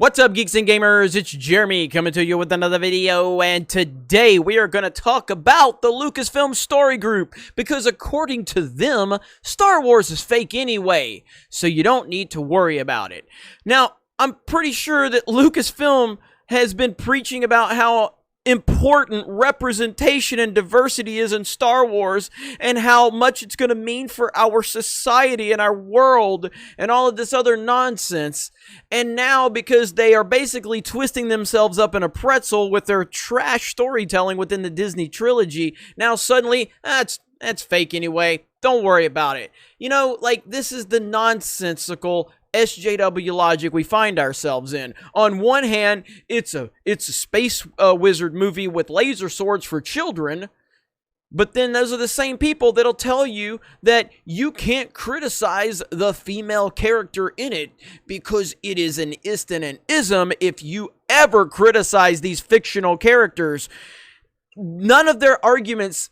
What's up, geeks and gamers? It's Jeremy coming to you with another video, and today we are going to talk about the Lucasfilm story group, because according to them, Star Wars is fake anyway, so you don't need to worry about it. Now, I'm pretty sure that Lucasfilm has been preaching about how important representation and diversity is in Star Wars, and how much it's going to mean for our society and our world and all of this other nonsense. And now, because they are basically twisting themselves up in a pretzel with their trash storytelling within the Disney trilogy, now suddenly that's fake anyway, don't worry about it. You know, like, this is the nonsensical SJW logic we find ourselves in. On one hand, it's a space wizard movie with laser swords for children, but then those are the same people that'll tell you that you can't criticize the female character in it because it is an ist and an ism if you ever criticize these fictional characters. None of their arguments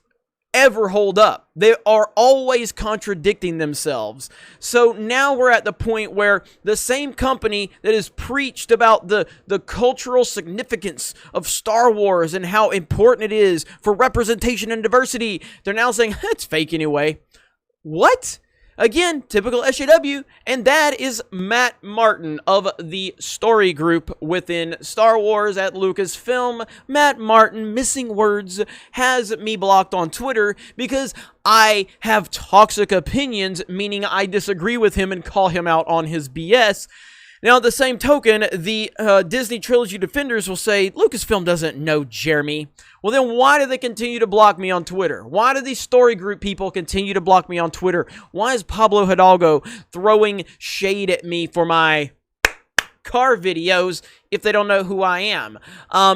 ever hold up. They are always contradicting themselves. So now we're at the point where the same company that has preached about the cultural significance of Star Wars and how important it is for representation and diversity, they're now saying, it's fake anyway. What? Again, typical SJW, and that is Matt Martin of the story group within Star Wars at Lucasfilm. Matt Martin, missing words, has me blocked on Twitter because I have toxic opinions, meaning I disagree with him and call him out on his BS. Now, at the same token, the Disney Trilogy Defenders will say, Lucasfilm doesn't know Jeremy. Well, then why do they continue to block me on Twitter? Why do these story group people continue to block me on Twitter? Why is Pablo Hidalgo throwing shade at me for my car videos if they don't know who I am?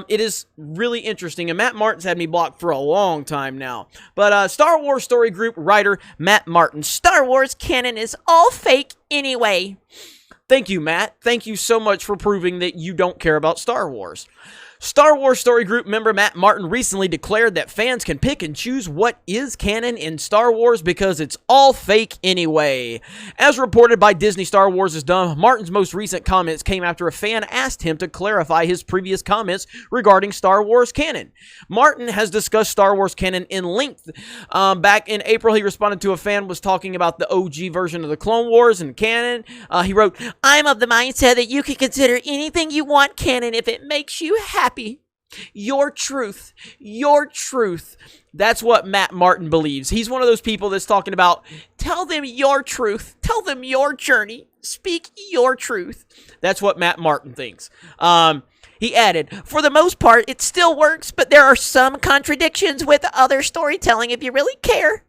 It is really interesting, and Matt Martin's had me blocked for a long time now. But Star Wars story group writer Matt Martin, Star Wars canon is all fake anyway. Thank you, Matt. Thank you so much for proving that you don't care about Star Wars. Star Wars story group member Matt Martin recently declared that fans can pick and choose what is canon in Star Wars because it's all fake anyway. As reported by Disney Star Wars is Dumb, Martin's most recent comments came after a fan asked him to clarify his previous comments regarding Star Wars canon. Martin has discussed Star Wars canon in length. Back in April, he responded to a fan was talking about the OG version of the Clone Wars and canon. He wrote, "I'm of the mindset that you can consider anything you want canon if it makes you happy. Your truth. Your truth." That's what Matt Martin believes. He's one of those people that's talking about, tell them your truth. Tell them your journey. Speak your truth. That's what Matt Martin thinks. He added, "For the most part, it still works, but there are some contradictions with other storytelling if you really care."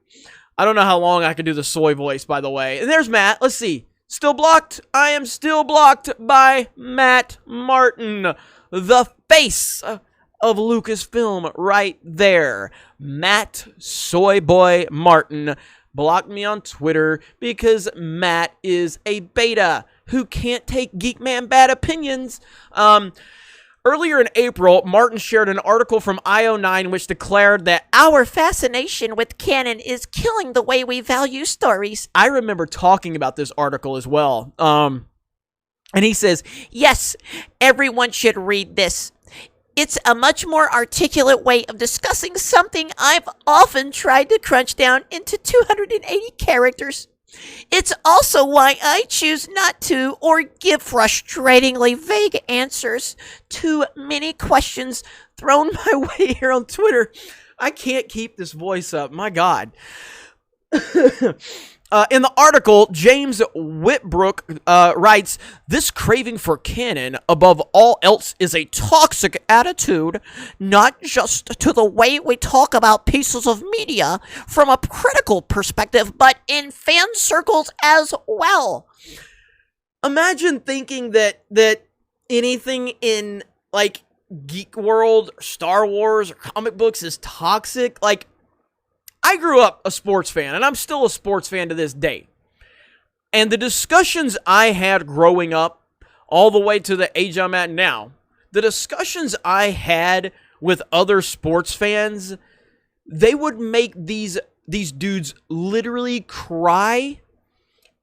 I don't know how long I can do the soy voice, by the way. And there's Matt. Let's see. Still blocked? I am still blocked by Matt Martin, the face of Lucasfilm right there. Matt Soy Boy Martin blocked me on Twitter because Matt is a beta who can't take Geek Man bad opinions. Earlier in April, Martin shared an article from IO9 which declared that our fascination with canon is killing the way we value stories. I remember talking about this article as well. And he says, yes, everyone should read this. It's a much more articulate way of discussing something I've often tried to crunch down into 280 characters. It's also why I choose not to or give frustratingly vague answers to many questions thrown my way here on Twitter. I can't keep this voice up. My God. In the article, James Whitbrook writes, "This craving for canon, above all else, is a toxic attitude, not just to the way we talk about pieces of media from a critical perspective, but in fan circles as well." Imagine thinking that anything in, like, geek world, Star Wars, or comic books is toxic. Like, I grew up a sports fan, and I'm still a sports fan to this day. And the discussions I had growing up, all the way to the age I'm at now, the discussions I had with other sports fans, they would make these dudes literally cry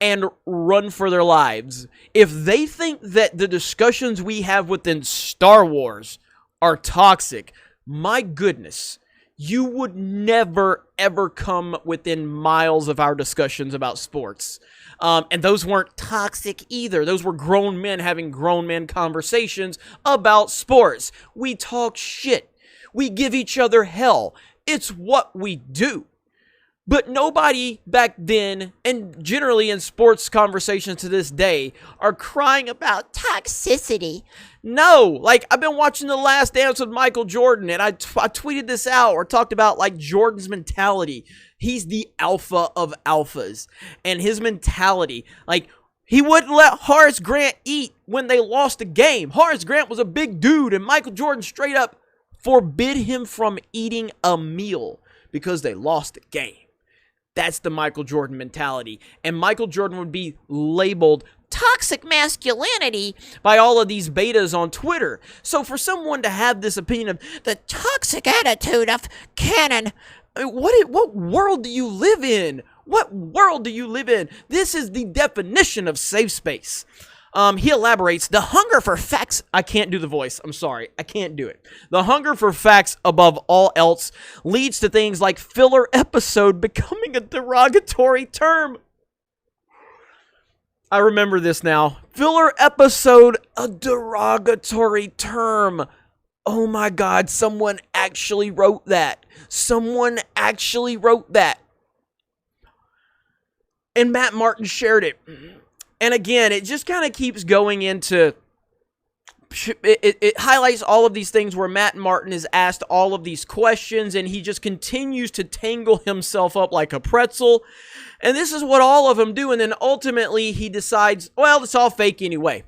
and run for their lives. If they think that the discussions we have within Star Wars are toxic, my goodness, you would never, ever come within miles of our discussions about sports. And those weren't toxic either. Those were grown men having grown men conversations about sports. We talk shit. We give each other hell. It's what we do. But nobody back then, and generally in sports conversations to this day, are crying about toxicity. No, like, I've been watching The Last Dance with Michael Jordan, and I tweeted this out, or talked about, like, Jordan's mentality. He's the alpha of alphas, and his mentality, like, he wouldn't let Horace Grant eat when they lost a game. Horace Grant was a big dude, and Michael Jordan straight up forbid him from eating a meal because they lost a game. That's the Michael Jordan mentality. And Michael Jordan would be labeled toxic masculinity by all of these betas on Twitter. So for someone to have this opinion of the toxic attitude of canon, what world do you live in? What world do you live in? This is the definition of safe space. He elaborates, the hunger for facts, I can't do the voice, I'm sorry, I can't do it. The hunger for facts above all else leads to things like filler episode becoming a derogatory term. I remember this now. Filler episode, a derogatory term. Oh my God, someone actually wrote that. Someone actually wrote that. And Matt Martin shared it. And again, it just kind of keeps going into, it highlights all of these things where Matt Martin is asked all of these questions, and he just continues to tangle himself up like a pretzel. And this is what all of them do, and then ultimately he decides, well, it's all fake anyway.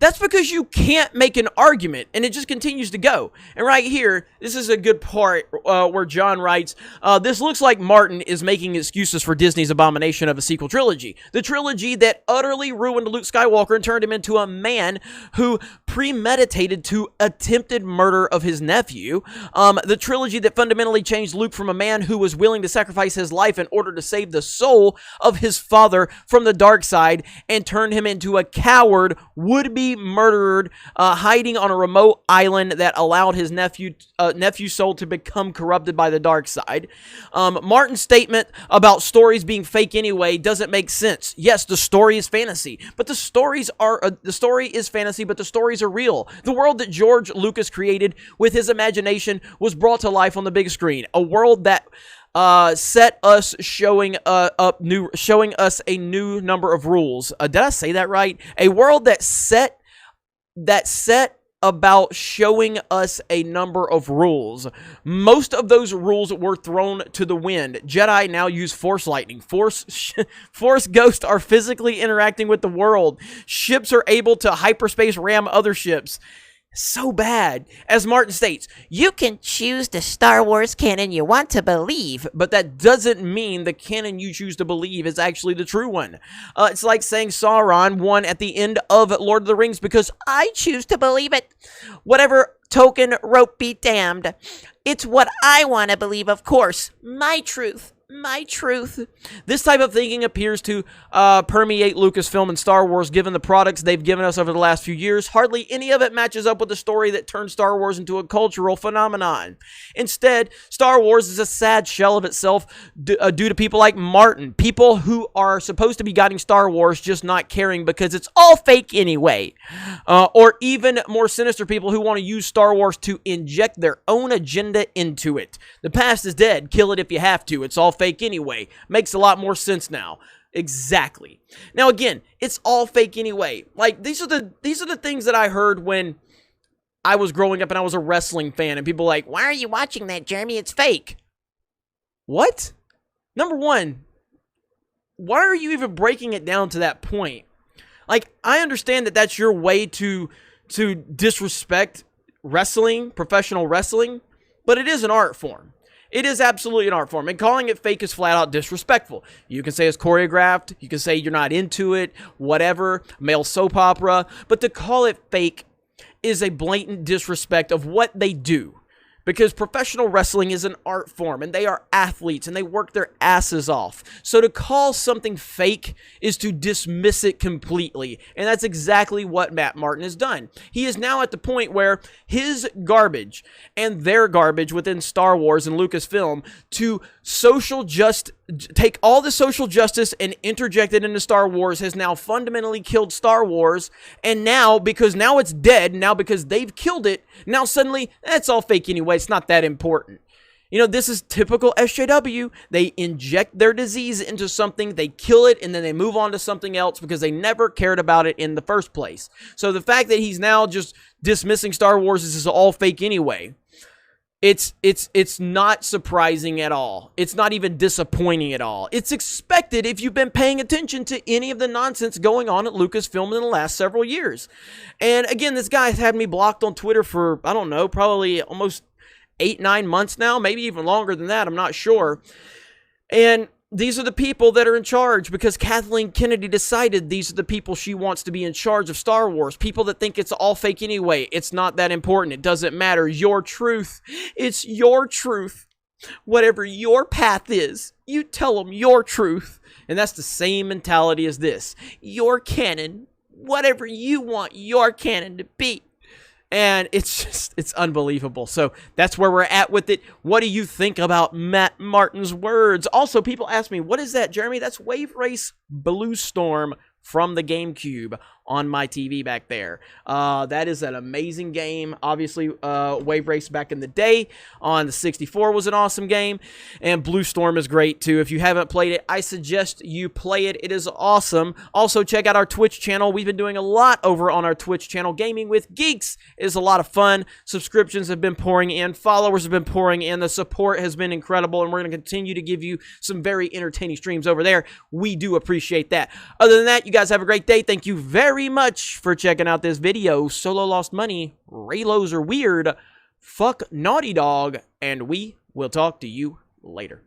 That's because you can't make an argument, and it just continues to go. And right here, this is a good part where John writes, this looks like Martin is making excuses for Disney's abomination of a sequel trilogy. The trilogy that utterly ruined Luke Skywalker and turned him into a man who premeditated to attempted murder of his nephew. The trilogy that fundamentally changed Luke from a man who was willing to sacrifice his life in order to save the soul of his father from the dark side and turned him into a coward, would-be murdered, hiding on a remote island that allowed his nephew's soul to become corrupted by the dark side. Martin's statement about stories being fake anyway doesn't make sense. Yes, the story is fantasy, but the story is fantasy, but the stories are real. The world that George Lucas created with his imagination was brought to life on the big screen. A world that set us showing us a new number of rules. Did I say that right? A world that set about showing us a number of rules. Most of those rules were thrown to the wind. Jedi now use Force lightning. Force ghosts are physically interacting with the world. Ships are able to hyperspace ram other ships. So bad. As Martin states, you can choose the Star Wars canon you want to believe, but that doesn't mean the canon you choose to believe is actually the true one. It's like saying Sauron won at the end of Lord of the Rings because I choose to believe it. Whatever Tolkien wrote be damned. It's what I want to believe, of course. My truth. My truth. This type of thinking appears to permeate Lucasfilm and Star Wars given the products they've given us over the last few years. Hardly any of it matches up with the story that turned Star Wars into a cultural phenomenon. Instead, Star Wars is a sad shell of itself due to people like Martin. People who are supposed to be guiding Star Wars just not caring because it's all fake anyway. Or even more sinister people who want to use Star Wars to inject their own agenda into it. The past is dead. Kill it if you have to. It's all fake anyway. Makes a lot more sense now. Exactly. Now again, it's all fake anyway. Like these are the things that I heard when I was growing up and I was a wrestling fan, and people were like, "Why are you watching that, Jeremy? It's fake." What? Number one, why are you even breaking it down to that point? Like, I understand that that's your way to disrespect wrestling, professional wrestling, but it is an art form. It is absolutely an art form, and calling it fake is flat out disrespectful. You can say it's choreographed, you can say you're not into it, whatever, male soap opera, but to call it fake is a blatant disrespect of what they do. Because professional wrestling is an art form, and they are athletes, and they work their asses off. So to call something fake is to dismiss it completely, and that's exactly what Matt Martin has done. He is now at the point where his garbage and their garbage within Star Wars and Lucasfilm to take all the social justice and interject it into Star Wars has now fundamentally killed Star Wars, and now, because now it's dead, now because they've killed it, now suddenly, it's all fake anyway, it's not that important. You know, this is typical SJW. They inject their disease into something, they kill it, and then they move on to something else because they never cared about it in the first place. So the fact that he's now just dismissing Star Wars as all fake anyway, it's not surprising at all. It's not even disappointing at all. It's expected if you've been paying attention to any of the nonsense going on at Lucasfilm in the last several years. And again, this guy has had me blocked on Twitter for, I don't know, probably almost 8-9 months now, maybe even longer than that, I'm not sure. And these are the people that are in charge because Kathleen Kennedy decided these are the people she wants to be in charge of Star Wars. People that think it's all fake anyway. It's not that important. It doesn't matter. Your truth. It's your truth. Whatever your path is, you tell them your truth. And that's the same mentality as this. Your canon. Whatever you want your canon to be. And it's unbelievable. So that's where we're at with it. What do you think about Matt Martin's words? Also, people ask me, what is that, Jeremy? That's Wave Race Blue Storm from the GameCube on my TV back there. That is an amazing game. Obviously, Wave Race back in the day on the 64 was an awesome game, and Blue Storm is great too. If you haven't played it, I suggest you play it. It is awesome. Also, check out our Twitch channel. We've been doing a lot over on our Twitch channel. Gaming with Geeks is a lot of fun. Subscriptions have been pouring in. Followers have been pouring in. The support has been incredible, and we're going to continue to give you some very entertaining streams over there. We do appreciate that. Other than that, you guys have a great day. Thank you very much for checking out this video. Solo lost money. Raylos are weird. Fuck Naughty Dog. And we will talk to you later.